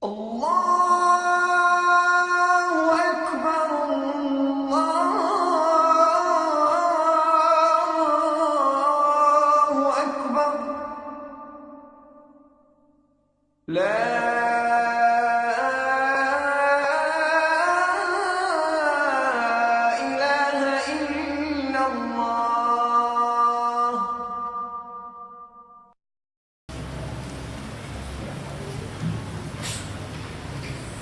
الله أكبر الله أكبر لا إله إلا الله.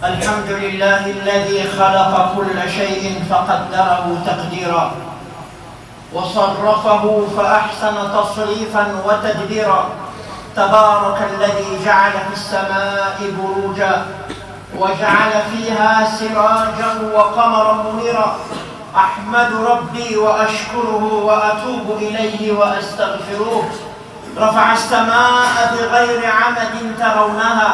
الحمد لله الذي خلق كل شيء فقدره تقديرا وصرفه فأحسن تصريفا وتدبيرا. تبارك الذي جعل في السماء بروجا وجعل فيها سراجا وقمرا منيرا. أحمد ربي وأشكره وأتوب إليه وأستغفره. رفع السماء بغير عمد ترونها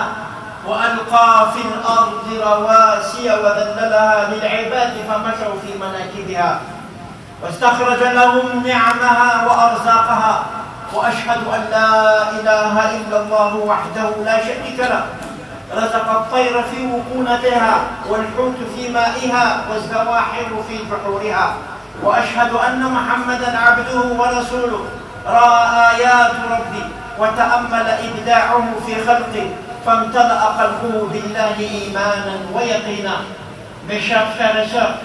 وألقى في الأرض رواسي وذللها للعباد فمشوا في مناكبها واستخرج لهم نعمها وأرزاقها. وأشهد أن لا إله إلا الله وحده لا شريك له رزق الطير في وكونتها والحوت في مائها والزواحف في بحورها. وأشهد أن محمدا عبده ورسوله رأى آيات ربي وتأمل إبداعه في خلقه فامتلأ قلبه بالله إيمانا ويقينا. Mes chers frères et sœurs,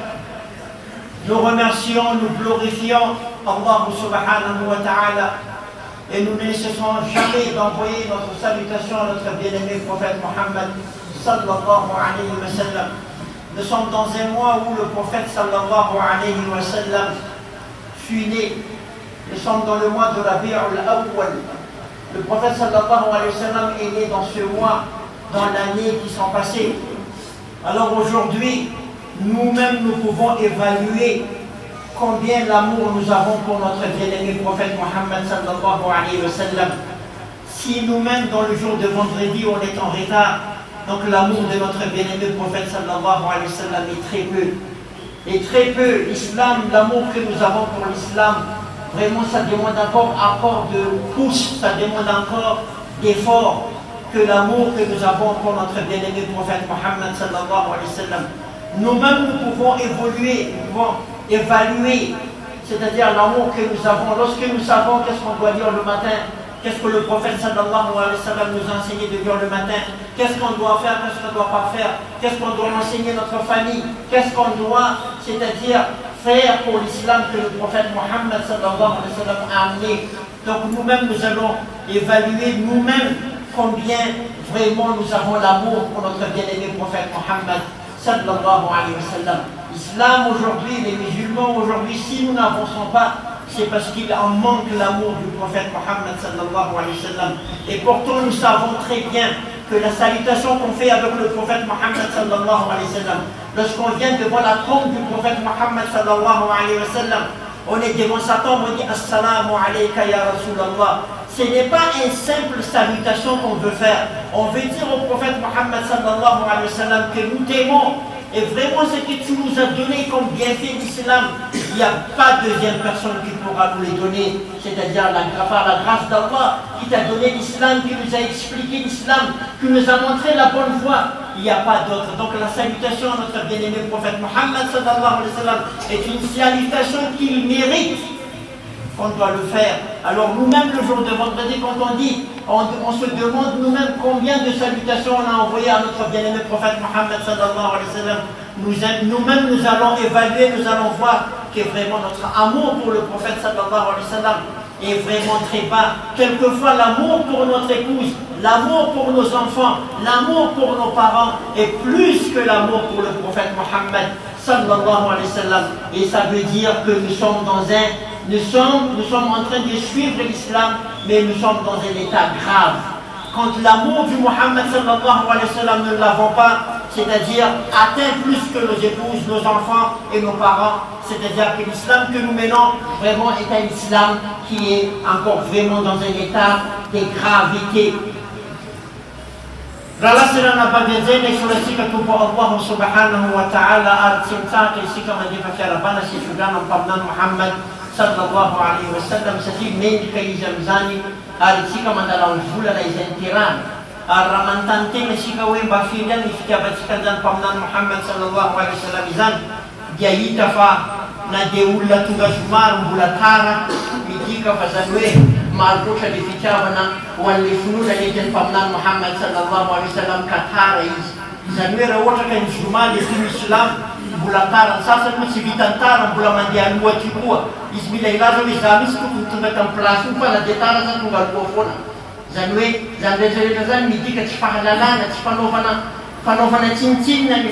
nous remercions, nous glorifions Allah subhanahu wa ta'ala et nous ne cessons jamais d'envoyer notre salutation à notre bien-aimé prophète Mohammed sallallahu alayhi wa sallam. Nous sommes dans un mois où le prophète sallallahu alayhi wa sallam fut né. Nous sommes dans le mois de Rabi' al-Awwal. Le prophète sallallahu alayhi wa sallam est né dans ce mois, dans l'année qui sont passées. Alors aujourd'hui, nous-mêmes nous pouvons évaluer combien l'amour nous avons pour notre bien-aimé prophète Mohammed sallallahu alayhi wa sallam. Si nous-mêmes dans le jour de vendredi on est en retard, donc l'amour de notre bien-aimé prophète sallallahu alayhi wa sallam est très peu. Et très peu, l'islam, l'amour que nous avons pour l'islam, vraiment, ça demande encore de pouce, ça demande encore d'effort que l'amour que nous avons pour notre bien-aimé prophète Mohammed sallallahu alayhi wa sallam. Nous-mêmes, nous pouvons évoluer, nous pouvons évaluer, c'est-à-dire l'amour que nous avons. Lorsque nous savons qu'est-ce qu'on doit dire le matin, qu'est-ce que le prophète sallallahu alayhi wa sallam nous a enseigné de dire le matin, qu'est-ce qu'on doit faire, qu'est-ce qu'on ne doit pas faire, qu'est-ce qu'on doit enseigner notre famille, qu'est-ce qu'on doit, c'est-à-dire faire pour l'islam que le prophète Mohammed sallallahu alayhi wa sallam a amené. Donc nous-mêmes, nous allons évaluer nous-mêmes combien vraiment nous avons l'amour pour notre bien-aimé prophète Mohammed sallallahu alayhi wa sallam. L'islam aujourd'hui, les musulmans aujourd'hui, si nous n'avançons pas, c'est parce qu'il en manque l'amour du prophète Mohammed sallallahu alayhi wa sallam. Et pourtant nous savons très bien que la salutation qu'on fait avec le prophète Mohammed sallallahu alayhi wa sallam, lorsqu'on vient devant la tombe du prophète Mohammed sallallahu alayhi wa sallam, on est devant sa tombe, on dit Assalamu alayka ya Rasulallah. Ce n'est pas une simple salutation qu'on veut faire. On veut dire au prophète Mohammed sallallahu alayhi wa sallam que nous t'aimons. Et vraiment ce que tu nous as donné comme bienfait l'islam, il n'y a pas deuxième personne qui pourra nous les donner. C'est-à-dire par la grâce d'Allah qui t'a donné l'islam, qui nous a expliqué l'islam, qui nous a montré la bonne voie. Il n'y a pas d'autre. Donc la salutation à notre bien-aimé prophète Mohammed sallallahu alayhi wa sallam est une salutation qu'il mérite. On doit le faire. Alors nous-mêmes le jour de vendredi, quand on dit, on se demande nous-mêmes combien de salutations on a envoyées à notre bien-aimé prophète Mohammed sallallahu alayhi wa sallam. Nous-mêmes nous allons évaluer, nous allons voir que vraiment notre amour pour le prophète sallallahu alayhi wa sallam est vraiment très bas. Quelquefois l'amour pour notre épouse, l'amour pour nos enfants, l'amour pour nos parents est plus que l'amour pour le prophète Mohammed sallallahu alayhi wa sallam. Et ça veut dire que nous sommes en train de suivre l'islam, mais nous sommes dans un état grave. Quand l'amour du Mohammed sallallahu alayhi wa sallam ne l'avons pas, c'est-à-dire atteint plus que nos épouses, nos enfants et nos parents, c'est-à-dire que l'islam que nous menons vraiment est un islam qui est encore vraiment dans un état de gravité. Rala sila na bagay sura sika tupo Allah subhanahu wa ta'ala at simsa kay sika manifakirabana si Sudan ng Pamnan Muhammad sallallahu alaihi wasallam sa si main kay Zamzani at sika mandalaw vula na isentirang raha-manontany tena isika hoe mba firy any ny fitiavantsika an'izany mpaminany Muhammad sallallahu alaihi wasallam izany, dia hita fa na dia olona tonga somary mbola tara midika fa zany hoe maro loatra le fitiavana ho an'le finoana nentin'ny mpaminany Muhammad sallallahu alaihi wasallam ka tara izy. Zany hoe raha ohatra ka ny zoma le tiny islam mbola tara, ny sasany moa tsy vitany tara mbola mandeha aloha ty koa, izy mila ilaza hoe za misy tokony tonga tamin'ny plasy io fa na dia tara zany tonga aloha foana. Zany hoe zany rehetrarehetra zany midika tsy fahalalana, tsy fanaovana tsinitsinina ny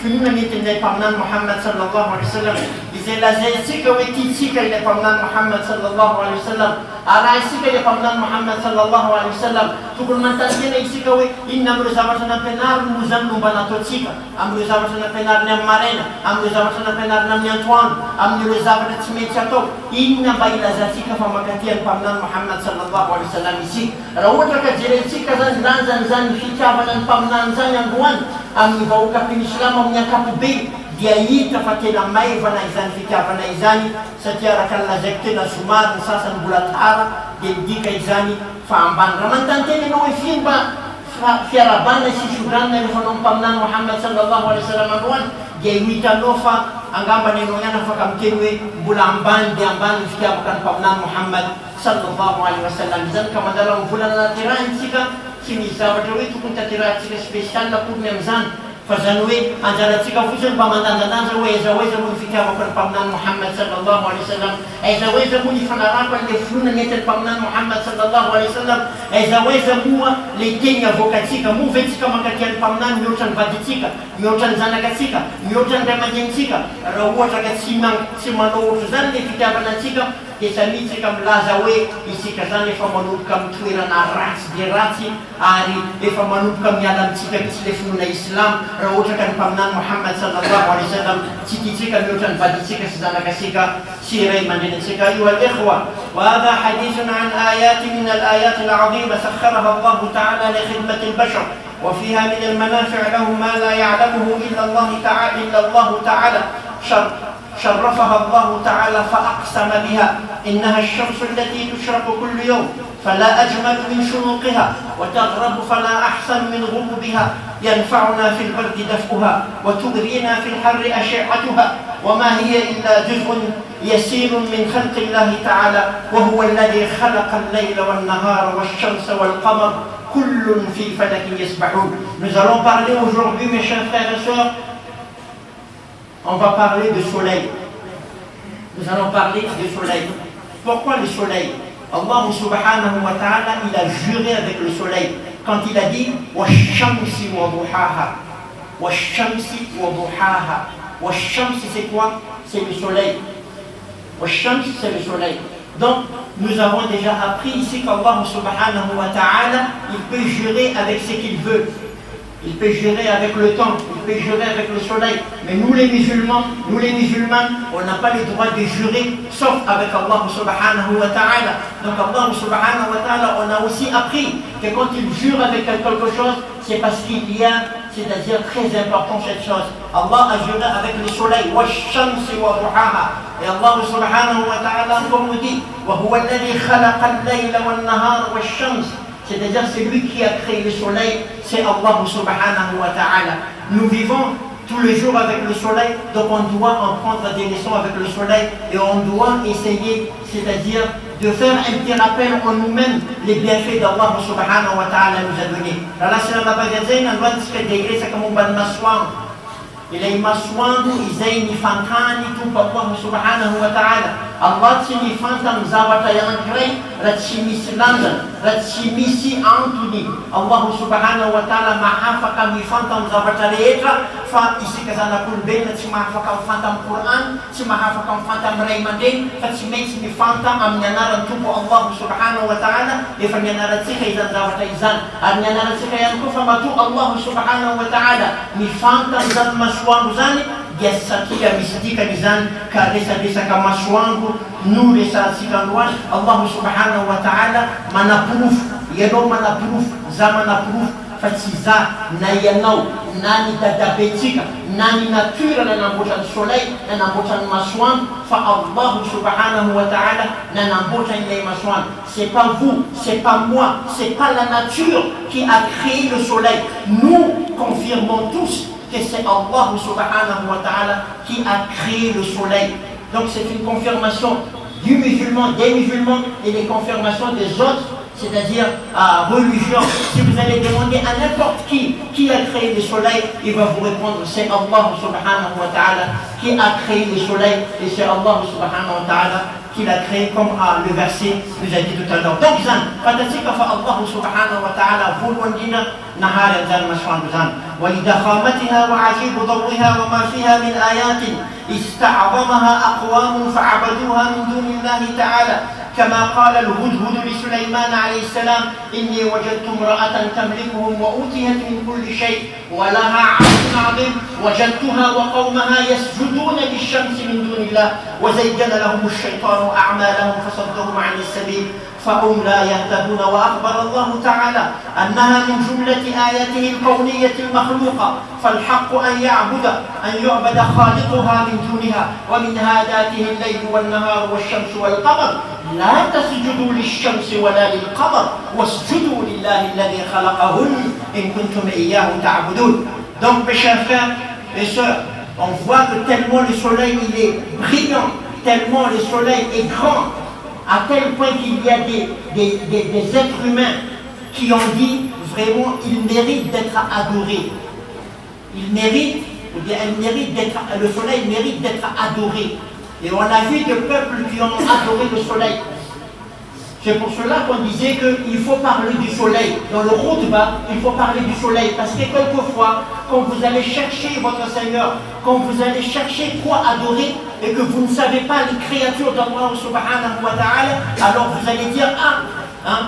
finoana nentin'ilay mpaminany Muhammad sallallahu alaihi wasallam. Izay lazaintsika hoe tiantsika ilay mpaminany Muhammad sallallahu alaihi wasallam, arahisika ilay mpaminany Muhammad sallallahu alaihi wasallam. Tokony manontany tena isika hoe inona amin'ireo zavatra nampianariny moa zany no mba nataontsika, amin'ireo zavatra nampianariny amin'ny maraina, amin'ireo zavatra nampianariny amin'ny antoandro, amin'ireo zavatra tsy maintsy atao, inona mba ilazantsika fa mankatian'ny mpaminany Muhammad sallallahu alaihi wasallam izy. Raha ohatra ka jerentsika zany lanjany zany fitiavana ny mpaminany zany androany amin'ny vahoaka Islam amin'ny ankapobeny, dia hita fa tena maivana izany fitiavana izany, satria araka ny lazaiko tena somary ny sasany mbola tara dia midika izany fa ambany. Raha manontany tena ianao hoe firy mba fiarabana sy sodranina rehefa anao mpaminany Muhammad sallallahu alaihi wasallam androany, dia hitanao fa angambany ianao ihany afaka miteny hoe mbola ambany dia ambany ny fitiavaka ny mpaminany Muhammad sallallahu alaihi wasallam izany. Ka mandala mivolana naterahintsika tsy misy zavatra hoe tokony taterahintsika spesialy akoriny amin'izany, fa zany hoe anjarantsika fotsiny mba mandanjandanja hoe aiza hoaiza moa ny fitiavako ny mpaminany Muhammad sallallahu alaihi wasallam, aiza hoaiza moa ny fanarako an'le finoana nentin'ny mpaminany Muhammad sallallahu alaihi wasallam, aiza hoaiza moa le teny avoakatsika. Moa ve tsika mankatian'ny mpaminany mihoatra ny vaditsika, mihoatra ny zanakatsika, mihoatra ny ray aman-drenitsika? Raha ohatra ka tsy manao ohatra zany le fitiavanatsika, dia samitsika milaza hoe isika zany efa manomboka amin'ny toerana ratsy dia ratsy, ary efa manomboka miala amitsika mitsy le finoana islam. Raha ohatra ka ny mpaminany Muhammad sallallahu alaihi wasallam tsy tiatsika mihoatra ny vaditsika sy zanakasika sy ray aman-drenitsika. Ayuha al-ikhwa, wa hadha hadithun an ayati min al-ayat al-azima sakharaha Allah ta'ala li khidmati al-bashar وفيها من المنافع لهم ما لا يعلمه إلا الله تعالى شرفها الله تعالى فأقسم بها إنها الشمس التي تشرق كل يوم فلا أجمل من شروقها وتغرب فلا أحسن من غروبها ينفعنا في البرد دفئها وتغرينا في الحر أشعتها وما هي إلا جزء يسير من خلق الله تعالى وهو الذي خلق الليل والنهار والشمس والقمر كل في فلك يسبحون. Nous allons parler aujourd'hui, mes chers frères et sœurs, on va parler de soleil. Nous allons parler du soleil. Pourquoi le soleil? Allah subhanahu wa ta'ala, il a juré avec le soleil quand il a dit وَالشَّمْسِ وَضُحَاهَا. وَالشَّمْسِ وَضُحَاهَا. وَالشَّمْسِ c'est quoi? C'est le soleil. وَالشَّمْسِ c'est le soleil. Donc, nous avons déjà appris ici qu'Allah subhanahu wa ta'ala, il peut jurer avec ce qu'il veut. Il peut jurer avec le temps, il peut jurer avec le soleil. Mais nous les musulmans, on n'a pas le droit de jurer sauf avec Allah subhanahu wa ta'ala. Donc Allah subhanahu wa ta'ala, on a aussi appris que quand il jure avec quelque chose, c'est parce qu'il y a, c'est-à-dire très important cette chose. Allah a juré avec le soleil. وَالشَّمْسِ وَضُحَاهَا. Et Allah subhanahu wa ta'ala encore nous dit وَهُوَ الَّذِي خَلَقَ اللَّيْلَ وَالنَّهَارَ وَالشَّمْسِ. C'est-à-dire c'est lui qui a créé le soleil, c'est Allah subhanahu wa ta'ala. Nous vivons tous les jours avec le soleil, donc on doit en prendre des leçons avec le soleil et on doit essayer, c'est-à-dire de faire un petit rappel en nous-mêmes les bienfaits d'Allah subhanahu wa ta'ala nous a donné. Allah sila mabagazay na nwan tsika deire sa kamumban maswang. Ilay maswango izay nifantany tompo Allah subhanahu wa ta'ala. Allah tsy nifanta amin'ny zavatra anankiray raha tsy misy lanjany, raha tsy misy antony. Allah subhanahu wa ta'ala mahafaka mifanta amin'ny zavatra rehetra, fa isika zanak'olombelona tsy mahafaka mifanta amin'ny Quran, tsy mahafaka mifanta amin'ny ray aman-dreny, fa tsy maintsy mifanta amin'ny anaran'ny tompo Allah subhanahu wa ta'ala. Efa ny anarantsika izany zavatra izany, ary ny anarantsika ihany koa fa matoa Allah subhanahu wa ta'ala mifanta amin'izany masoandro zany, dia satria misy dikany izany ka resadresaka masoandro no resantsika androany. Allah subhanahu wa ta'ala manaprofo, ianao manaprofo, za manaprofo Fatsiza na ianao na ny dadabentsika na ny natura nanamboatra ny soleil nanamboatra ny masoandro fa Allah subhanahu wa ta'ala nanamboatra ilay masoandro. C'est pas vous, c'est pas moi, c'est pas la nature qui a créé le soleil. Nous confirmons tous que c'est Allah subhanahu wa ta'ala qui a créé le soleil. Donc c'est une confirmation du musulman, des musulmans et les confirmations des autres, c'est-à-dire religions. Si vous allez demander à n'importe qui a créé le soleil, il va vous répondre c'est Allah subhanahu wa ta'ala qui a créé le soleil et c'est Allah subhanahu wa ta'ala qui l'a créé comme le verset nous a dit tout à l'heure. Donc zan, fatasika fa Allah subhanahu wa ta'ala vulwandina nahara zan maswan zan. ولضخامتها وعجيب ضوئها وما فيها من آيات استعظمها أقوام فعبدوها من دون الله تعالى كما قال الهدهد لسليمان عليه السلام إني وجدت امرأة تملكهم وأوتيت من كل شيء ولها عرش عظيم وجدتها وقومها يسجدون للشمس من دون الله وزين لهم الشيطان أعمالهم فصدهم عن السبيل فهم لا يهتدون. وأخبر الله تعالى أنها من جملة آياته الكونية المخلوقة فالحق أن يعبد خالقها من دونها ومن هاداته الليل والنهار والشمس والقمر لا تسجدوا للشمس ولا للقمر واسجدوا لله الذي خلقهن إن كنتم إياه تعبدون. Donc mes chers frères et sœurs, on voit que tellement le soleil il est brillant, tellement le soleil est grand, à tel point qu'il y a des êtres humains qui ont dit vraiment il mérite d'être adoré. Le soleil mérite d'être adoré. Et on a vu des peuples qui ont adoré le soleil. C'est pour cela qu'on disait qu'il faut parler du soleil. Dans le khutbah, il faut parler du soleil. Parce que quelquefois, quand vous allez chercher votre Seigneur, quand vous allez chercher quoi adorer, et que vous ne savez pas les créatures d'Allah subhanahu wa ta'ala, alors vous allez dire,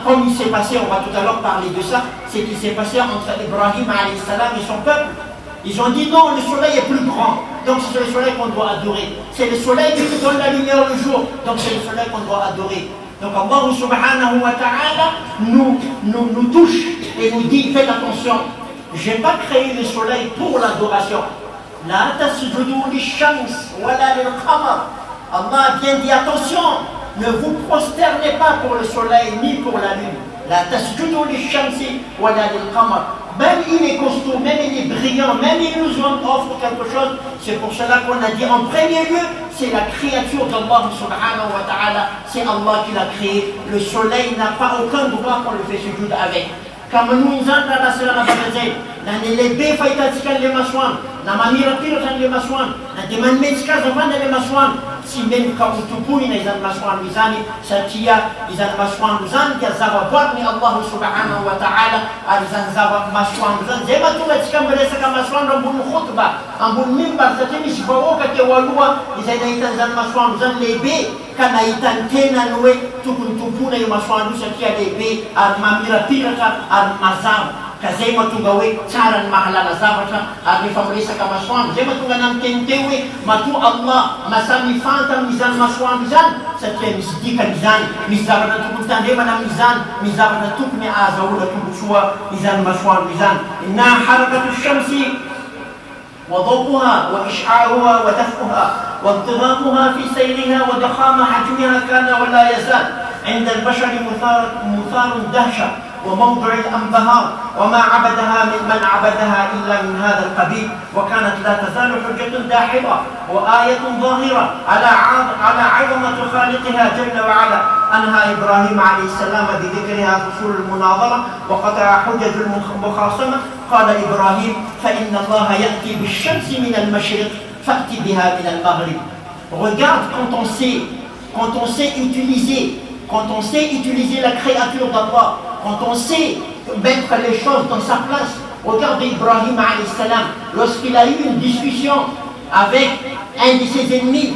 comme il s'est passé, on va tout à l'heure parler de ça, c'est qu'il s'est passé entre Ibrahim alayhi salam et son peuple. Ils ont dit non, le soleil est plus grand, donc c'est le soleil qu'on doit adorer. C'est le soleil qui nous donne la lumière le jour, donc c'est le soleil qu'on doit adorer. Donc Allah subhanahu wa ta'ala nous touche et nous dit, faites attention, je n'ai pas créé le soleil pour l'adoration. La tasjudu lish-shams wala lil-qamar. Allah a bien dit attention, ne vous prosternez pas pour le soleil ni pour la lune. La tasjudu lish-shams wala lil-qamar. Même il est costaud, même il est brillant, même il nous offre quelque chose. C'est pour cela qu'on a dit en premier lieu, c'est la créature d'Allah subhanahu wa ta'ala. C'est Allah qui l'a créé. Le soleil n'a pas aucun droit qu'on le fait sujoud avec. Comme nous sommes dans la salle de les bé faïtatikan les maswan, na mamira pirotan les maswan, na deman metzka zaman les maswan, si même quand tu pouilles les maswan bizani, satia, ils ont maswan bizan, qui a zava ni Allah subhanahu wa ta'ala, ils ont zava maswan bizan, zema tu metzka mereka ka maswan rambun khutbah, ambun mimbar satimi sibawo ka te walua, ils ont maswan bizan les bé, kana itan tena noe, tukun tupuna yung maswan bizan satia les bé, ar mamira pirata, ar mazam. Kazay matunga we tsara ny mahalala zavatra ary rehefa miresaka masoandro zay matonga namiteniteo hoe matoa Allah masamifanta amin'izany masoandro izany satria misy dikany izany, misy zavatra tokony tandremana amin'izany, misy zavatra tokony ahazahoana tombotsoa izany masoandro izany. Na harakatu shamsi وضوءها وإشعاعها ودفئها واضطرابها في سيرها وضخام حجمها كان ولا يزال عند البشر مثار الدهشة وموضع الأنبهار وما عبدها من عبدها إلا من هذا القبيل وكانت لا تزال حجة داحضة وآية ظاهرة على عظمة خالقها جل وعلا. أنهى إبراهيم عليه السلام بذكرها فصول المناظرة وقطع حجج المخاصمة. قال إبراهيم فإن الله يأتي بالشمس من المشرق فأتي بها من المغرب. Regarde quand on sait utiliser la créature d'Allah, quand on sait mettre les choses dans sa place. Regardez Ibrahim alayhi salam, lorsqu'il a eu une discussion avec un de ses ennemis,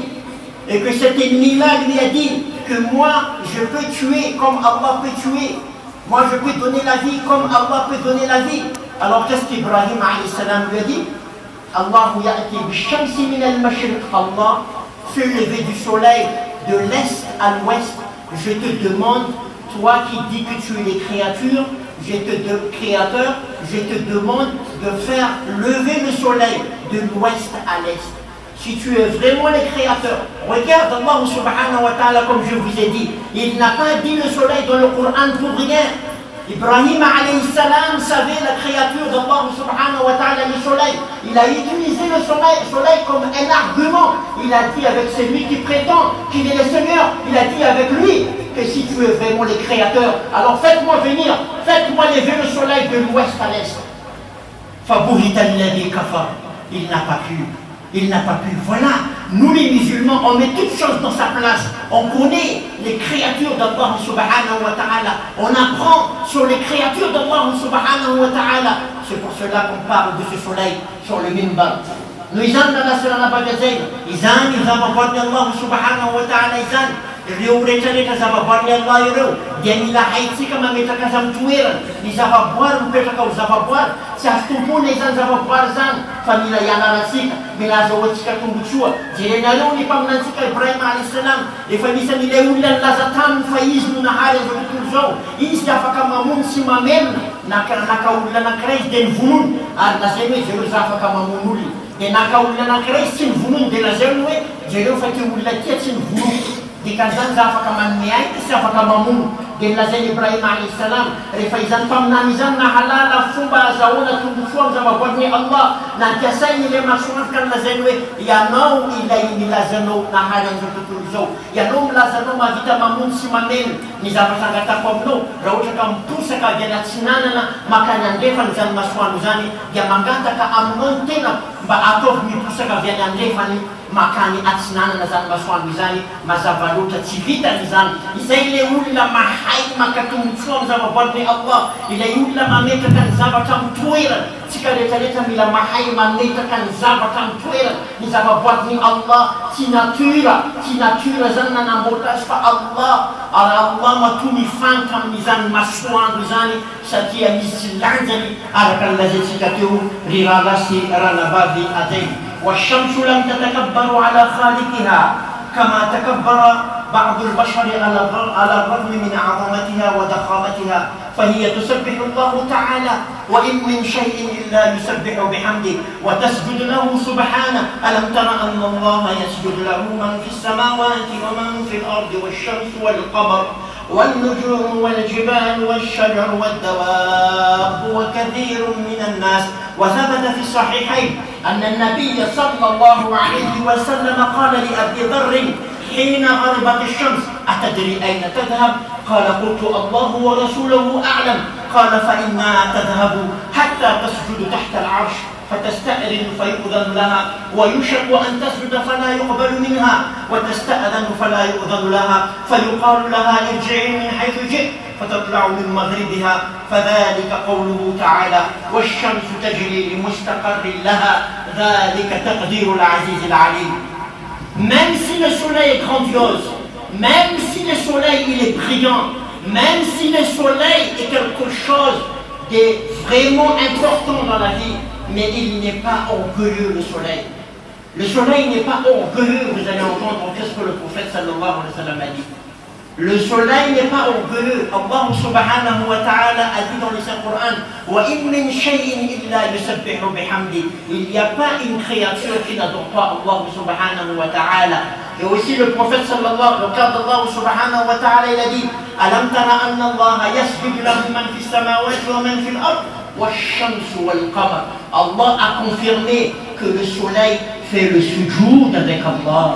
et que cet ennemi-là lui a dit que moi je peux tuer comme Allah peut tuer, moi je peux donner la vie comme Allah peut donner la vie. Alors qu'est-ce qu'Ibrahim alayhi salam lui a dit? Allah ya'ti bi-shamsi min al-mashriq. Allah fait lever du soleil de l'est à l'ouest. Je te demande, toi qui dis que tu es les créatures, Créateur, je te demande de faire lever le soleil de l'ouest à l'est. Si tu es vraiment le créateur, regarde Allah subhanahu wa ta'ala comme je vous ai dit. Il n'a pas dit le soleil dans le Coran pour rien. Ibrahim alayhi salam savait la créature d'Allah subhanahu wa ta'ala, le soleil. Il a utilisé le soleil comme un argument. Il a dit avec celui qui prétend qu'il est le Seigneur, il a dit avec lui que si tu es vraiment le créateur, alors faites-moi venir, faites-moi lever le soleil de l'ouest à l'est. Fabuhita alladhi kafar. Il n'a pas pu. Il n'a pas pu. Voilà, nous les musulmans, on met toutes choses dans sa place. On connaît les créatures d'Allah subhanahu wa ta'ala. On apprend sur les créatures d'Allah subhanahu wa ta'ala. C'est pour cela qu'on parle de ce soleil sur le minbar. Nous izan na lasana na bagazay. Izan izababad ni Allah subhanahu wa ta'ala izan. Ireo rehetrarehetra zavaboary Allah ireo dia mila haitsika mametraka azy amin'ny toerana. Ny zavaboary mipetraka ao zavaboary tsy azo tompona izany zavaboary zany fa mila ianaratsika, mila azahoantsika tombotsoa. Jerenareo ny mpaminantsika Ibrahim alayhi salam efa nisan'ilay olona nilaza taminy fa izy no nahary azo tontolo zao. Izy dia afaka mamono sy mamelona. Naka olona anankiray izy dia nivonono ary lazainy hoe zareo za afaka mamono olona. Dia naka olona anankiray izy tsy nivonono dia lazainy hoe zareo fa ty olona tia tsy nivonono. Dikan'izany za afaka manome aina sy afaka mamono. Dia nilazainy Ibrahim alayhi salam rehefa izany mpaminany izany nahalala fomba azahoana tombotsoa amin'ny zavaboarin'ny Allah, nampiasainy ilay masoandro ka nilazainy hoe ianao ilay milazanao nahary an'izao tontolo izao, ianao milazanao mahavita mamono sy mameno ny zavatra angatako aminao. Raha ohatra ka miposaka avy any atsinanana makany andrefany izany masoandro izany dia mangataka aminao ny tena mba ataovy miposaka avy any andrefany makany atsinanana zany masoandro izany. Mazava loatra tsy vitany izany. Izay ilay olona mahay makatombontsoa amin'ny zavaboarin'ny Allah, ilay olona mametraka ny zavatra amin'ny toerana. Tsika rehetrarehetra mila mahay mametraka ny zavatra amin'ny toerana. Ny zavaboarin'ny Allah tsy natura zany nanamboatra azy fa Allah. Ary Allah matoa mifantatra amin'izany masoandro izany satria misy tsy lanjany araka ny lazaintsika teo ry rahalahy sy ranavavy ajainy. والشمس لم تتكبر على خالقها كما تكبر بعض البشر على الرغم من عظمتها وضخامتها فهي تسبح الله تعالى وإن من شيء إلا يسبح بحمده وتسجد له سبحانه. ألم تر أن الله يسجد له من في السماوات ومن في الأرض والشمس والقمر والنجوم والجبال والشجر والدواب وكثير من الناس. وثبت في الصحيحين أن النبي صلى الله عليه وسلم قال لأبي ذر حين غربت الشمس أتدري أين تذهب؟ قال قلت الله ورسوله أعلم. قال فإنها تذهب حتى تسجد تحت العرش فتستأذن فيؤذن لها ويشك أن تسجد فلا يقبل منها وتستأذن فلا يؤذن لها فيقال لها ارجعي من حيث جئت فتطلع من مغربها فذلك قوله تعالى والشمس تجري لمستقر لها ذلك تقدير العزيز العليم. Même si le soleil est grandiose, même si le soleil il est brillant, même si le soleil est quelque chose de vraiment important dans la vie, mais il n'est pas orgueilleux le soleil. Le soleil n'est pas orgueilleux, vous allez entendre qu'est-ce que le prophète sallallahu alayhi wa sallam a dit. Le soleil n'est pas orgueilleux. Allah subhanahu wa ta'ala a dit dans le Saint-Coran وَإِن مِّن شَيْءٍ إِلَّا يُسَبِّحُ بِحَمْدِهِ. Il n'y a pas une créature qui n'adore pas Allah subhanahu wa ta'ala. Et aussi le prophète sallallahu alayhi wa sallam, Allah subhanahu wa ta'ala, il a dit أَلَمْ تَرَ أَنَّ اللَّهَ يَسْجُدُ لَهُ مَنْ فِي السَّمَاوَاتِ وَمَنْ فِي الْأَرْضِ وَالشَّمْسُ وَالْقَمَرُ. Allah a confirmé que le soleil fait le sujoud avec Allah.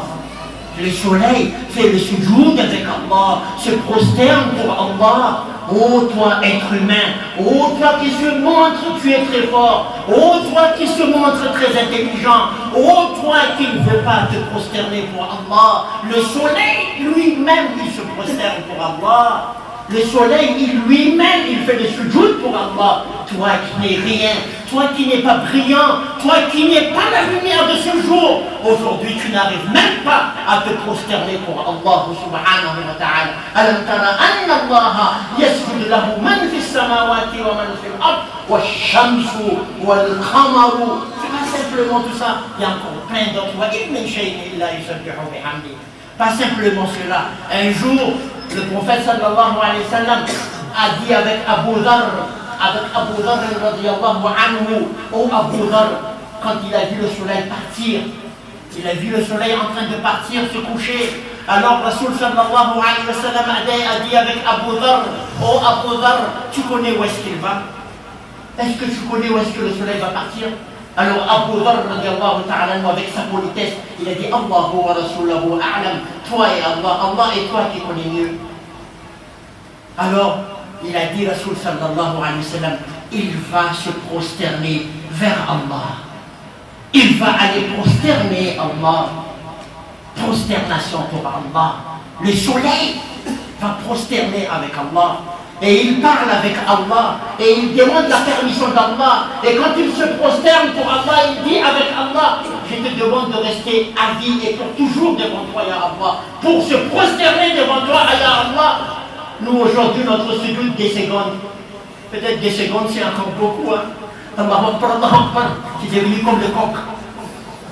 Le soleil fait le sujoud avec Allah, se prosterne pour Allah. Oh toi être humain, oh toi qui se montre tu es très fort, oh toi qui se montre très intelligent, oh toi qui ne veux pas te prosterner pour Allah. Le soleil lui-même il se prosterne pour Allah. Le soleil, lui-même, il fait le sujoud pour Allah. Toi qui n'es rien, toi qui n'es pas brillant, toi qui n'es pas la lumière de ce jour, aujourd'hui tu n'arrives même pas à te prosterner pour Allah subhanahu wa ta'ala. Alam tara anna Allah yasjudu lahu man fi samawati wa man fi al-ard wa shamsu wal qamaru. C'est pas simplement tout ça, il y a encore plein d'autres. Wa in min shay'in illa yusabbihu bihamdihi. Pas simplement cela. Un jour, le prophète sallallahu alayhi wa sallam a dit avec Abu Dhar, radiallahu anhu, oh Abu Dhar, quand il a vu le soleil partir, il a vu le soleil en train de partir, se coucher. Alors Rasoul sallallahu alayhi wa sallam a dit avec Abu Dhar, oh Abu Dhar, tu connais où est-ce qu'il va? Est-ce que tu connais où est-ce que le soleil va partir? Alors Abu Dhar radiallahu ta'ala avec sa politesse, il a dit Allahu wa Rasulahu a'lam, toi et Allah et toi qui connais mieux. Alors il a dit Rasoul sallallahu alayhi wa sallam, il va se prosterner vers Allah. Il va aller prosterner Allah. Prosternation pour Allah. Le soleil va prosterner avec Allah. Et il parle avec Allah. Et il demande la permission d'Allah. Et quand il se prosterne pour Allah, il dit avec Allah, je te demande de rester à vie et pour toujours devant toi, ya Allah. Pour se prosterner devant toi, ya Allah. Nous aujourd'hui, notre sujoud des secondes. Peut-être des secondes, c'est encore beaucoup. Allahu Akbar, c'est devenu comme le coq.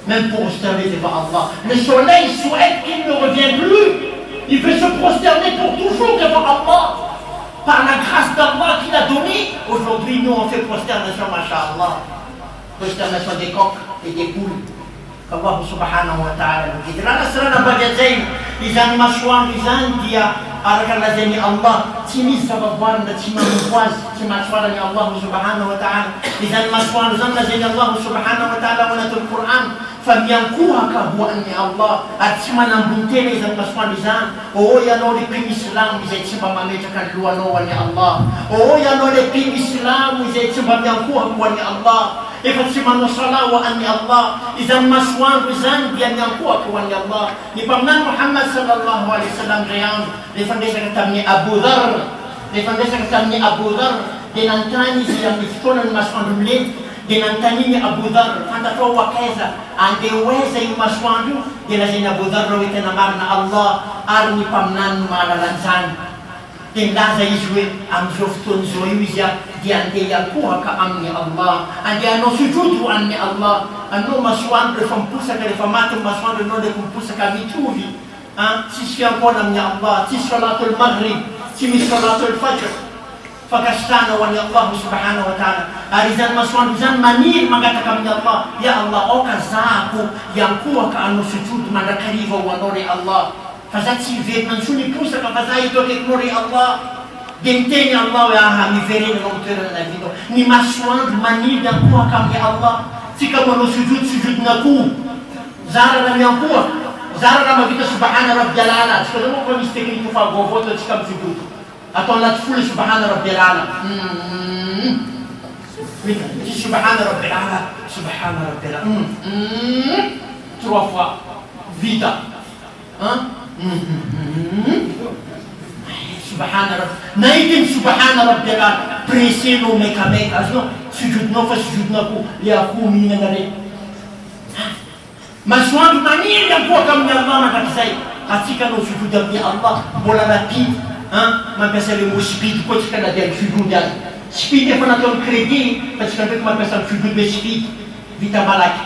Même pour prosterner devant Allah. Le soleil souhaite qu'il ne revienne plus. Il veut se prosterner pour toujours devant Allah. Par la grâce d'Allah qu'il a donnée. Aujourd'hui, nous, on fait prosternation, masha'Allah. Prosternation des coqs et des poules. Allah subhanahu wa ta'ala nous dit. Là, nasrana bagadain. Izan mashwan, izan dia. Arakalazani Allah. Timis sababwan, timamwaz. Timashwan, Allah subhanahu wa ta'ala. Izan mashwan, izan lazani Allah subhanahu wa ta'ala. Wanatul Qur'an. Famiankuhaka huani Allah atimana mbutele za maswalizan o ya no le pin Islam ze timba mameta kalua no wani Allah o ya no le pin Islam ze timba miankuha wani Allah e fatima no sala wa ani Allah izan maswan bizan dia miankuha wani Allah ni pamnan Muhammad sallallahu alaihi wasallam riyan le fandesa katamni Abu Dhar le fandesa katamni Abu Dhar denantani yang dikonan maswan dumle denantani Abu Dhar fantato wakeza andeweza yumaswandu denazina Abu Dhar rawitana marna Allah arni pamnan malalanzan denlaza izwe amjofton zoyuja diante yakuha ka amni Allah ande ano sujudu anni Allah ano maswandu fampusa kale famatu maswandu no de kumpusa ka mituvi si ancora mia Allah si salatul maghrib si salatul fajr fakastana wa Allah subhanahu wa ta'ala arizan maswan bizan manir mengatakan ya Allah ya Allah o kazaku yang kuwa ka anu sujud mandakariva wa nori Allah fazati ve mansuni pusa ka fazai to ke nori Allah denteni Allah ya ha mi vere no tere na vida ni maswan manir yang kuwa ka ya Allah sika mo sujud naku zara na yang kuwa zara na mavita subhana rabbil ala sika mo ko mistake ni fa go voto sika sujud atau la tful subhana rabbil ala subhana rabbil ala subhana rabbil ala trois fois vita subhana rabbil naikin subhana rabbil ala pressé no meka no sujud no fa sujud naku ya kumi ngare maswad mani yang kwa kam Allah makasai katika no sujud ya Allah bola rapi Mapesa le mot speed, quoi tu fais la dernière sujud speed est pas dans ton crédit parce que ma personne sujud de speed vita malak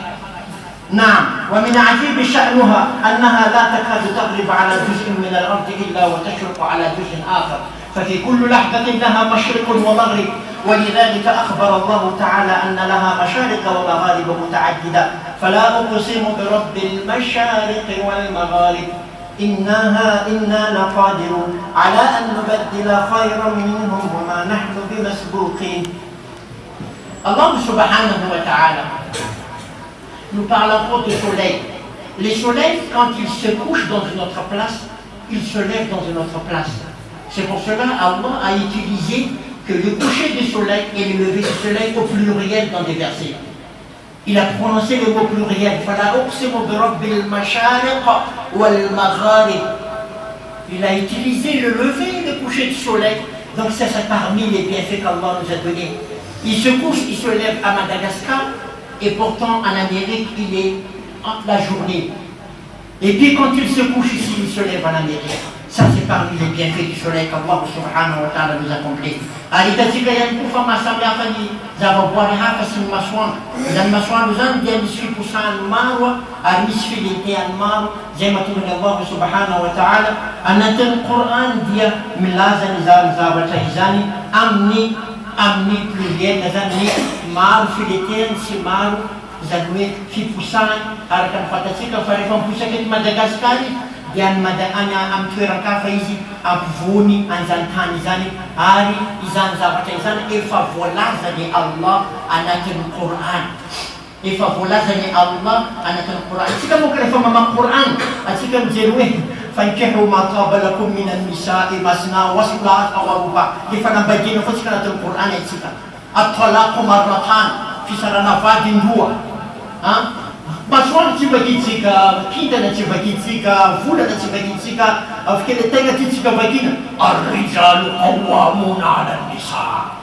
نعم ومن عجيب شأنها أنها لا تكاد تغرب على جزء من الأرض إلا وتشرق على جزء آخر ففي كل لحظة لها مشرق ومغرب ولذلك أخبر الله تعالى أن لها مشارق ومغارب متعددة فلا أقسم برب المشارق والمغارب إنا لقادرون على أن نبدل خيرا منهم وما نحن بمسبوقين. Allah subhanahu wa ta'ala nous parle encore du soleil. Les soleils, quand ils se couchent dans une autre place, ils se lèvent dans une autre place. C'est pour cela Allah a utilisé que le coucher du soleil et le lever du soleil au pluriel dans des versets. Il a prononcé le mot pluriel. Il a utilisé le lever et le coucher du soleil. Donc ça, c'est parmi les bienfaits qu'Allah nous a donnés. Il se couche, il se lève à Madagascar, et pourtant en Amérique, il est la journée. Et puis quand il se couche ici, il se lève en Amérique. Ça, c'est parmi les bienfaits du soleil qu'Allah subhanahu wa ta'ala nous a comblés. Alitatika yankufa masambi afani zavaboary hafa sy ny masoandro. Zany masoandro zany dia misy fiposahany maro ary misy filetehany maro zay mahatonga ny Allah subhanahu wa ta'ala anatin'ny Qur'an dia milaza ny zavatra izany amin'ny pluriel zany ny maro filetehany sy maro zany hoe fiposahany araka ny fatatsika fa rehefa miposaka eto Madagasikara dia amin'ny toeran-kafa izy ampivony an'izany tany izany ary izany zavatra izany efa voalazany Allah anatin'ny Qur'an. Efa voalazany Allah anatin'ny Qur'an. Atsika moa rehefa mamaky Qur'an, atsika mijery hoe fankihu ma taba lakum min an-nisa'i masna wa thulatha wa ruba'. Efa nambadiana fotsika anatin'ny Qur'an atsika. At-talaqu marratan, fisarana vady indroa. Masoandro tsy vakitsika, kintana tsy vakitsika, volana tsy vakitsika, afikely tegna tiatsika vakina. Ar-rijalu qawwamuna 'ala an-nisa.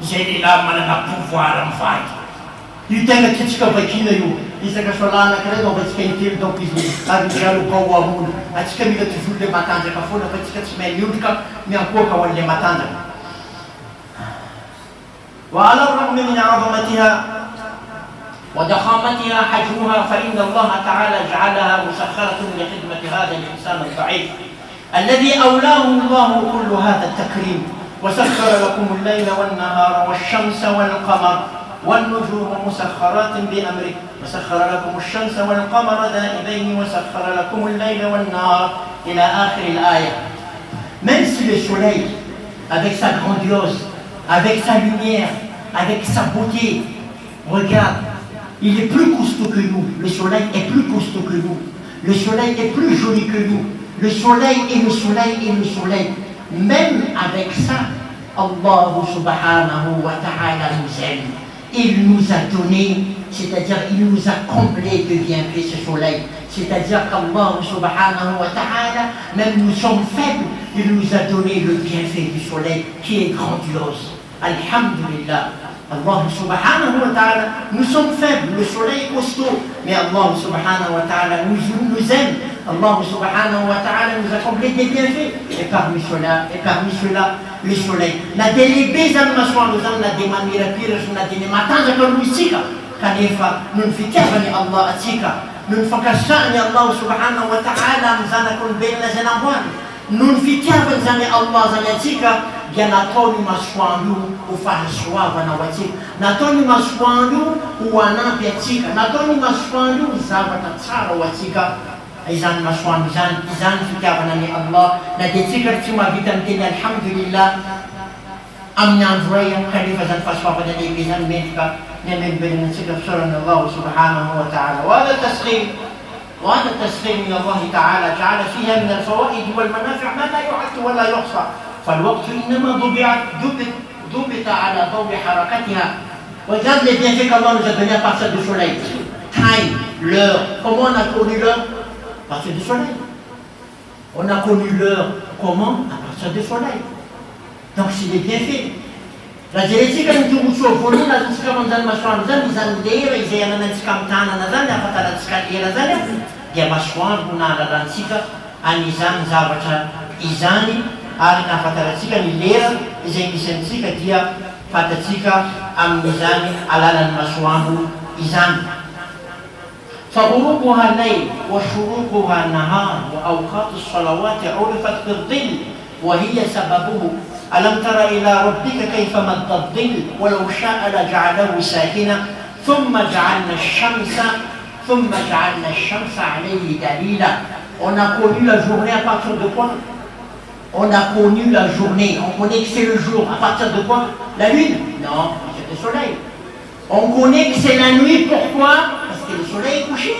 Zay lehilahy manana pouvoir amin'ny vady. Io tegna tiatsika vakina io. Isaka soalana anankiray no avatsika intelo donc izy ar-rijalu qawwamuna. Atsika mila toujours le matanjaka foana fa atsika tsy mahay miondrika miankoaka ho an'le matanjaka. Wa 'ala ar-ragmi min 'azamatiha وضخامتها حجمها فإن الله تعالى جعلها مسخرة لخدمة هذا الإنسان الضعيف الذي أولاه الله كل هذا التكريم وسخر لكم الليل والنهار والشمس والقمر والنجوم مسخرات بأمره وسخر لكم الشمس والقمر دائبين وسخر لكم الليل والنهار إلى آخر الآية. Même si le soleil, avec sa grandiose, avec sa lumière, avec sa beauté, regarde, il est plus costaud que nous. Le soleil est plus costaud que nous. Le soleil est plus joli que nous. Le soleil et le soleil et le soleil. Même avec ça, Allah subhanahu wa ta'ala nous aime. Il nous a donné, c'est-à-dire il nous a comblé de bienfaits ce soleil. C'est-à-dire qu'Allah subhanahu wa ta'ala, même nous sommes faibles, il nous a donné le bienfait du soleil qui est grandiose. Alhamdulillah. Allah subhanahu wa ta'ala, nous sommes faibles, le soleil est costaud, mais Allah subhanahu wa ta'ala nous aime. Allah subhanahu wa ta'ala nous a comblé des bienfaits. Et parmi cela, le soleil. Na délibé zan masoandro zan na de mamirapira na de matanjaka aloha isika kanefa no fitiavany Allah atsika, no fakasany Allah subhanahu wa ta'ala amin'ny zanak'olombelona zay namboary, no fitiavany zany Allah zany atsika dia nataony masoandro ho fahasoavana ho atsika, nataony masoandro ho anampy atsika, nataony masoandro ho zavatra tsara ho atsika. Izany masoandro izany fitiavana ny Allah. Na dia tsika tsy mahavita miteny alhamdulillah amin'ny andro ray kanefa zany fahasoavana lehibe zany mendrika ny amelobelona antsika fisaorany Allah subhanahu wa ta'ala. وهذا التسخير من الله تعالى جعل فيها من الفوائد والمنافع ما لا يعد ولا يحصى. فالوقت إنما ضبط على ضوء حركتها. Regarde les bienfaits qu'Allah nous a donnés à partir du soleil. Time, l'heure. Comment on a connu l'heure? À partir du soleil. On a connu l'heure. Comment? À partir du soleil. Donc c'est des bienfaits. La génétique nous dit que nous la zany masoandro zany izany lera izay ananantsika amin'ny tanana zany ahafantarantsika lera zany dia masoandro no nahalalantsika an'izany zavatra izany ary nahafantarantsika ny lera izay misy antsika dia fantatsika amin'izany alalan'ny masoandro izany. فغروبها الليل وشروقها النهار وأوقات الصلوات عرفت بالظل وهي سببه. ألم تر إلى ربك كيف مد الظل ولو شاء لجعله ساكنا ثم جعلنا الشمس عليه دليلا. On a connu la journée à partir de quoi? On a connu la journée, on connaît que c'est le jour. À partir de quoi? La lune? Non, c'est le soleil. On connaît que c'est la nuit, pourquoi? Parce que le soleil est couché.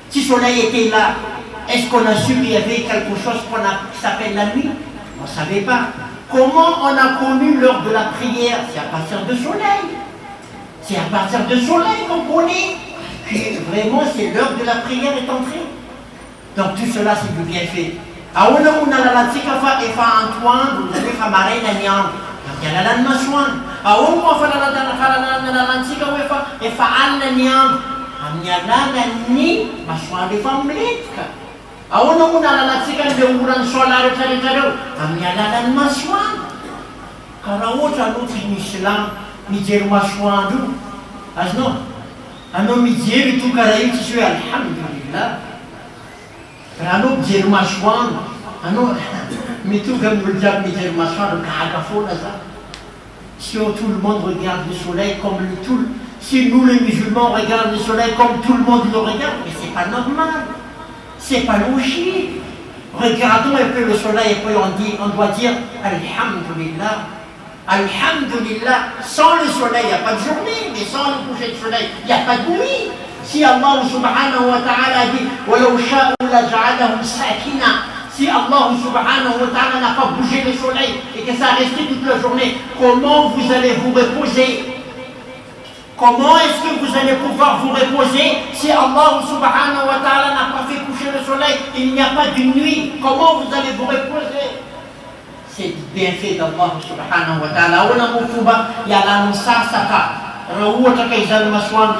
Si le soleil était là, est-ce qu'on a su qu'il y avait quelque chose qui s'appelle la nuit? On ne savait pas. Comment on a connu l'heure de la prière? C'est à partir du soleil. C'est à partir du soleil qu'on connaît que vraiment c'est l'heure de la prière est entrée. Donc tout cela c'est du bienfait. Aona muna lalatsika fa efa antoandro zany hoe fa maraina ny andro dia lalany masoandro. Aona moa fa lalalantsika hoe efa alina ny andro amin'ny alalan'ny masoandro efa miletika. ahoana moa nalalatsika le orany sola rehetrarehetra reo amin'ny alalan'ny masoandro. Ka raha ohatra aloatra ny Islam mijery masoandro io, azonao anao mijery to karaha io tsisy hoe alhamdulillah. Raha anao mijery masoandro, anao mitonga amin'olo jiaby mijery masoandro gaga foana za. Si tout le monde regarde le soleil comme si nous les musulmans regardent le soleil comme tout le monde le regarde, mais c'est pas normal, c'est pas logique. Regardons un peu le soleil et puis on doit dire alhamdulillah. Alhamdulillah, sans le soleil, il n'y a pas de journée, mais sans le coucher de soleil, il n'y a pas de nuit. Si Allah subhanahu wa ta'ala dit وَلَوْ شَاءُ لَجَعَلَهُ سَاكِنًا, si Allah subhanahu wa ta'ala n'a pas bougé le soleil et que ça a resté toute la journée, comment vous allez vous reposer? Comment est-ce que vous allez pouvoir vous reposer si Allah subhanahu wa ta'ala n'a pas fait coucher le soleil? Il n'y a pas de nuit. Comment vous allez vous reposer? C'est bien fait d'Allah subhanahu wa ta'ala. Ona mufuba ya la sasaka. Rawata ka izan maswam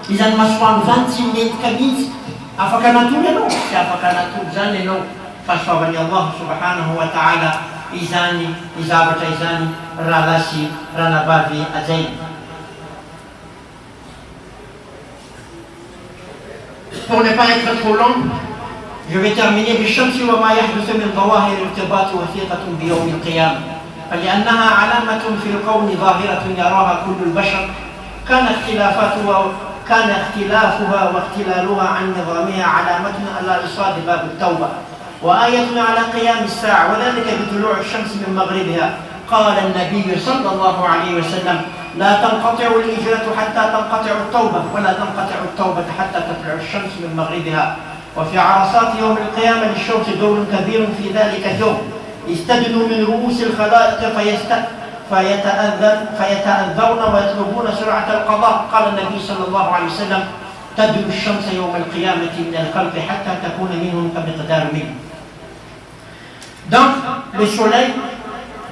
izan maswam tinnet kabit. Afaka natuleno, afaka natulzaneno. Fasawani Allah subhanahu wa ta'ala izani izabata izani ralasi ranabavi azain. Pour ne pas être trop long, je vais terminer بالشمس وما يحدث من ظواهر ارتباط وثيقة بيوم القيامة، فلأنها علامة في الكون ظاهرة يراها كل البشر، كان اختلافها واختلالها عن نظامها علامة على إصاد باب التوبة، وآية على قيام الساعة، وذلك بطلوع الشمس من مغربها. قال النبي صلى الله عليه وسلم: لا تنقطع الهجرة حتى تنقطع التوبة، ولا تنقطع التوبة حتى تطلع الشمس من مغربها. وفي عرصات يوم القيامة للشوك دور كبير في ذلك اليوم، يستدنوا من رؤوس الخلائق فيتأذون ويطلبون سرعة القضاء. قال النبي صلى الله عليه وسلم: تدنو الشمس يوم القيامة من الخلق حتى تكون منهم كمقدار منه. Donc, le soleil,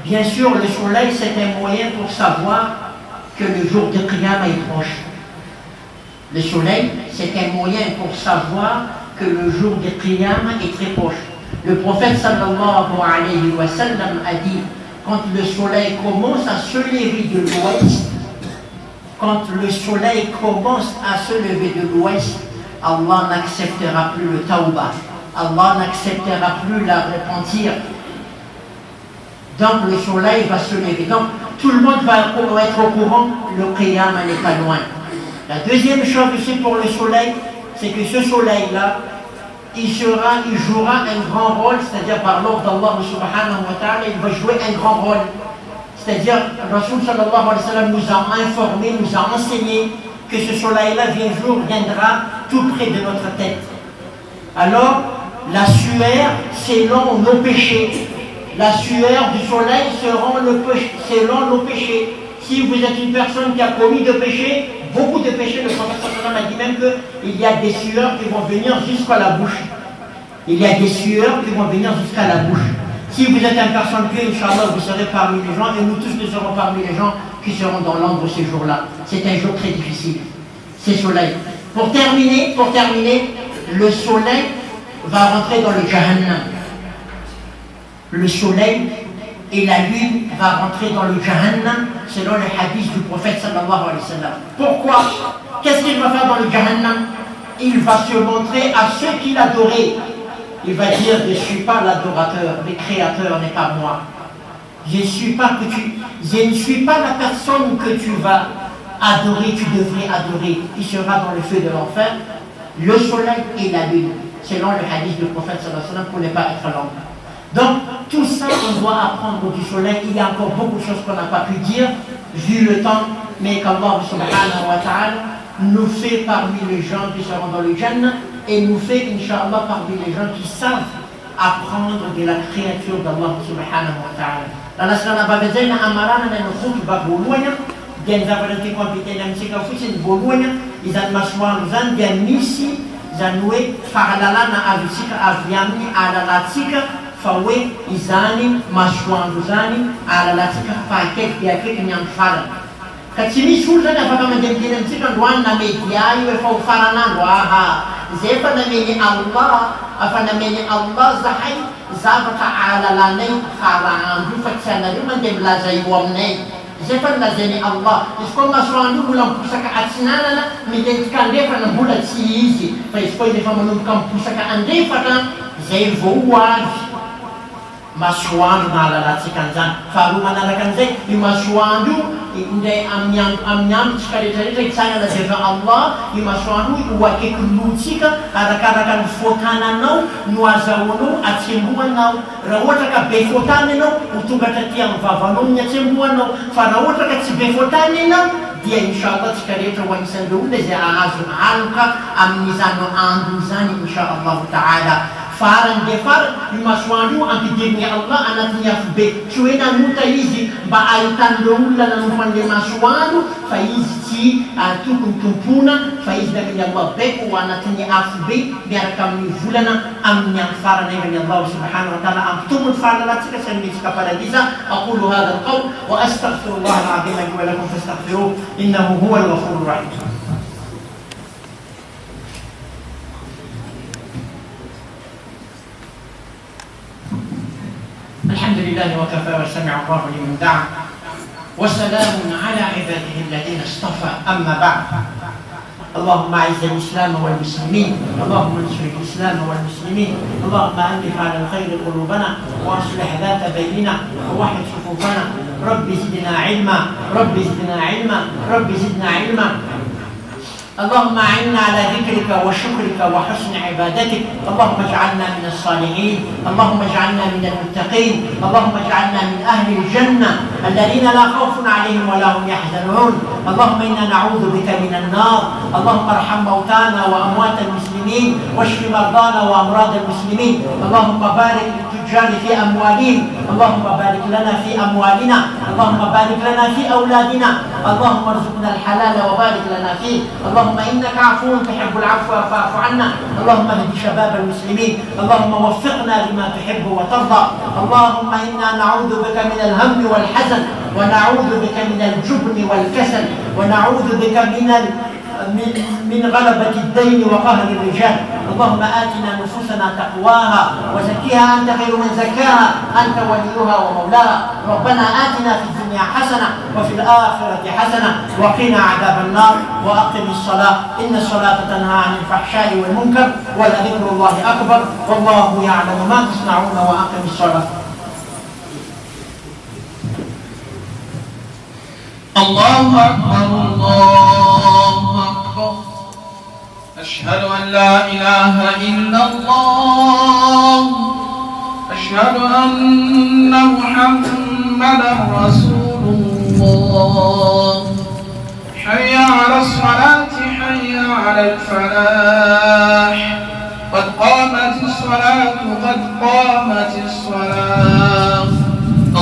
bien sûr, le soleil c'est un moyen pour savoir que le jour de Qiyamah est proche. Le soleil, c'est un moyen pour savoir que le jour de Qiyamah est très proche. Le prophète sallallahu alayhi wa sallam a dit, quand le soleil commence à se lever de l'ouest, quand le soleil commence à se lever de l'ouest, Allah n'acceptera plus le tawbah. Allah n'acceptera plus la repentir. Donc le soleil va se lever. Donc tout le monde va être au courant, le Qiyamah n'est pas loin. La deuxième chose aussi pour le soleil, c'est que ce soleil-là, il jouera un grand rôle, c'est-à-dire par l'ordre d'Allah subhanahu wa ta'ala, il va jouer un grand rôle. C'est-à-dire, Rasul sallallahu alayhi wa sallam nous a informé, nous a enseigné que ce soleil-là viendra tout près de notre tête. Alors, la sueur, selon nos péchés, la sueur du soleil selon nos péchés. Si vous êtes une personne qui a commis de péchés, beaucoup de péchés, le prophète sallallahu alayhi wa sallam a dit même qu'il y a des sueurs qui vont venir jusqu'à la bouche. Il y a des sueurs qui vont venir jusqu'à la bouche. Si vous êtes une personne pieuse, Inch'Allah, vous serez parmi les gens, et nous tous nous serons parmi les gens qui seront dans l'ombre ce jour-là. C'est un jour très difficile. C'est soleil. Pour terminer, le soleil va rentrer dans le Jahannam. Le soleil et la lune va rentrer dans le Jahannam selon le hadith du prophète sallallahu alayhi wa sallam. Pourquoi? Qu'est-ce qu'il va faire dans le Jahannam? Il va se montrer à ceux qui l'adoraient. Il va dire: je ne suis pas l'adorateur, le créateur n'est pas moi. Je ne suis pas la personne que tu vas adorer, tu devrais adorer. Il sera dans le feu de l'enfer, le soleil et la lune, selon le hadith du prophète sallallahu alayhi wa sallam, pour ne pas être long. Donc, tout ça, on doit apprendre du soleil. Il y a encore beaucoup de choses qu'on n'a pas pu dire, vu le temps, mais qu'Allah subhanahu wa ta'ala nous fait parmi les gens qui seront dans le Jannah, et nous fait, Inch'Allah, parmi les gens qui savent apprendre de la créature d'Allah subhanahu wa ta'ala. La sana babezena amarana na khutba boluanya, gen zabalati kompetena msika fusin boluanya, izan maswan zan gen misi zanwe faralana avisika aviamni alalatsika fawe izani maswandu zani alalatika paket biake nyamfala katsimi sulza na faka mandemdena msika ndwana media iwe fa ufaranando aha zefa na meni Allah afanameny Allah zahay zavatra alalanay haranandro fa tsy anareo mandeha milaza io aminay zay fa nilazainy Allah. Izy koa masoandro mbola miposaka atsinanana mitentika andrefana mbola tsy izy fa izy koa efa manomboka miposaka andrefana zay vao ho avy masoandro nahalalantsika an'izany. Faharoa manaraka an'izay io masoandro indray amin'ny andro tsika rehetrarehetra hitsanana zay va Allah. Io masoandro ho akaiky lotsika arakaraka ny fotananao no azahoanao atsembohanao. Raha ohatra ka be fotany ianao ho tonga taty amin'ny vavanao ny atsembohanao, fa raha ohatra ka tsy be fotany ianao dia inshallah tsika rehetra ho anisan'ireo olona izay ahazo aloka amin'izany andro izany inshallah taala. Farany dia farany io masoandro io ampidiriny Allah anatin'ny afobe, tsy hoe nanota izy mba ahitan'ireo olona nanompo an'ilay masoandro fa izy tsy tokony tompona fa izy namin'ny Allah beko ho anatin'ny afobe miaraka amin'ny volana amin'ny andro farany aingany Allah subhanahu wa ta'ala ampitombony fahalalatsika sy anometsika paradisa. Aqulu hadha alqawl wa astaghfirullah al-azim li wa lakum fastaghfiruhu innahu huwa al-ghafurur rahim. الحمد لله وكفى وسمع الله لمن دعا وسلام على عباده الذين اصطفى. أما بعد، اللهم اعز الاسلام والمسلمين، اللهم انصر الاسلام والمسلمين، اللهم الف على الخير قلوبنا واصلح ذات بيننا ووحد صفوفنا. رب زدنا علما، رب زدنا علما، رب زدنا علما. اللهم اعنا على ذكرك وشكرك وحسن عبادتك. اللهم اجعلنا من الصالحين، اللهم اجعلنا من المتقين، اللهم اجعلنا من اهل الجنه الذين لا خوف عليهم ولا هم يحزنون. اللهم انا نعوذ بك من النار. اللهم ارحم موتانا واموات المسلمين واشف مرضانا وامراض المسلمين. اللهم بارك للتجار في اموالهم، اللهم بارك لنا في اموالنا، اللهم بارك لنا في اولادنا، اللهم ارزقنا الحلال وبارك لنا فيه. اللهم انك عفو تحب العفو فاعف عنا. اللهم اهد شباب المسلمين، اللهم وفقنا لما تحب وترضى. اللهم انا نعوذ بك من الهم والحزن، ونعوذ بك من الجبن والكسل، ونعوذ بك من غلبة الدين وقهر الرجال. اللهم آتنا نفوسنا تقواها وزكيها أنت خير من زكاها، أنت وليها ومولاها. ربنا آتنا في الدنيا حسنة وفي الآخرة حسنة وقنا عذاب النار. وأقم الصلاة إن الصلاة تنهى عن الفحشاء والمنكر ولذكر الله أكبر والله يعلم ما تصنعون. وأقم الصلاة. الله أكبر الله أكبر. أشهد أن لا إله إلا الله، أشهد أن محمدا رسول الله. حي على الصلاة، حي على الفلاح، قد قامت الصلاة، قد قامت الصلاة.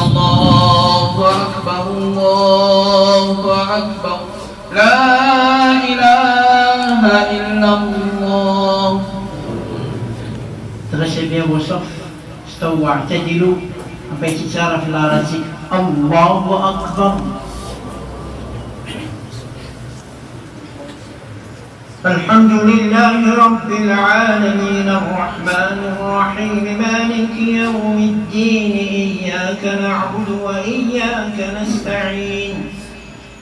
الله أكبر الله أكبر. لا إله إلا الله. تغشى وصف استووا اعتدلوا بيت تعرف الاراتيك. الله أكبر. الحمد لله رب العالمين الرحمن الرحيم مالك يوم الدين إياك نعبد وإياك نستعين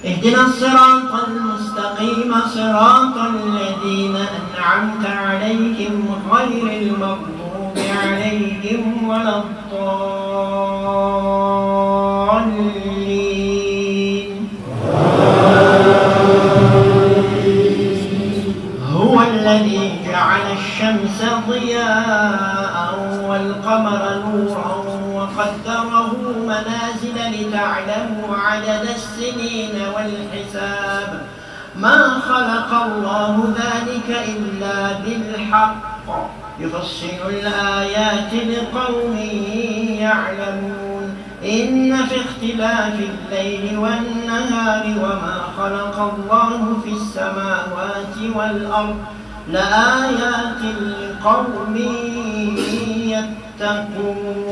اهدنا الصراط المستقيم صراط الذين أنعمت عليهم غير المغضوب عليهم ولا الضالين. هو الذي جعل الشمس ضياء والقمر نورا وقدره منازل لتعلموا عدد السنين والحساب. ما خلق الله ذلك إلا بالحق يفصل الآيات لقوم يعلمون. إن في اختلاف الليل والنهار وما خلق الله في السماوات والأرض لآيات لقوم يتقون.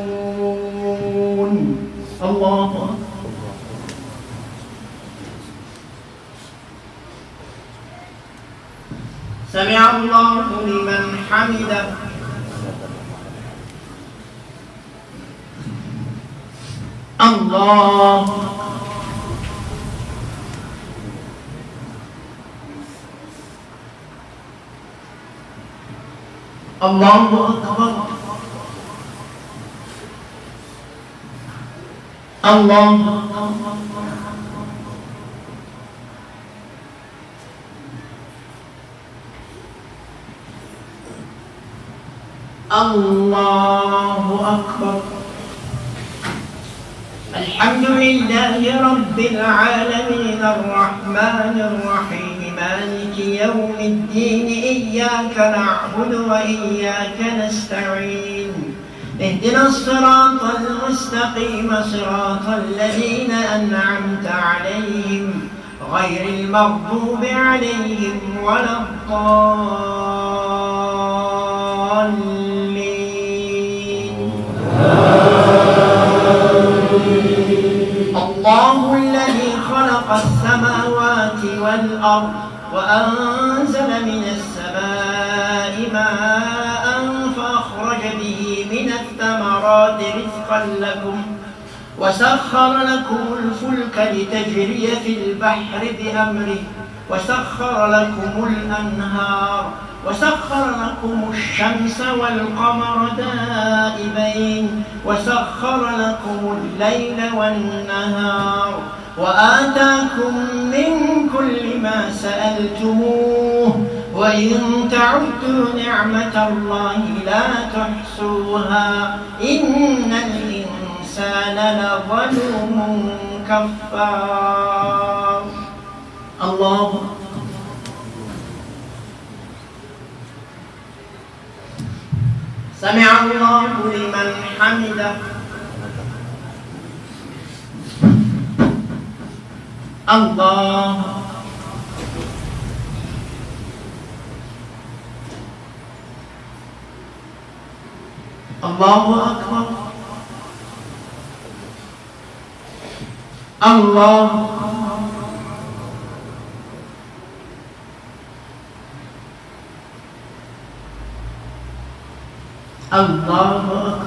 الله أكبر. سمع الله لمن حمده. الله الله أكبر الله الله أكبر. الحمد لله رب العالمين الرحمن الرحيم مالك يوم الدين إياك نعبد وإياك نستعين اهدنا الصراط المستقيم صراط الذين أنعمت عليهم غير المغضوب عليهم ولا الضالين. الله الذي خلق السماوات والأرض وأنزل من السماء ماء فأخرج به من الثمرات رزقا لكم وسخر لكم الفلك لتجري في البحر بأمره وسخر لكم الأنهار وسخر لكم الشمس والقمر دائبين وسخر لكم الليل والنهار وآتاكم من كل ما سألتموه وإن تعدوا نعمة الله لا تحصوها إن الإنسان لظلوم كفار. الله سمع الله لمن حمده. الله الله أكبر. الله الله أكبر.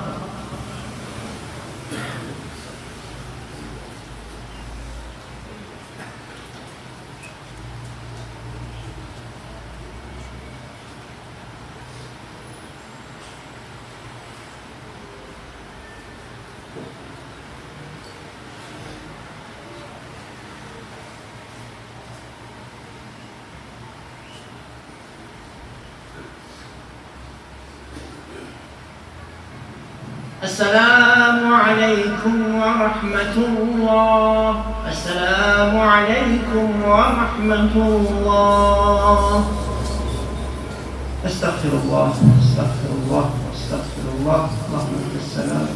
السلام عليكم ورحمة الله. السلام عليكم ورحمة الله. استغفر الله استغفر الله استغفر الله. اللهم انت السلام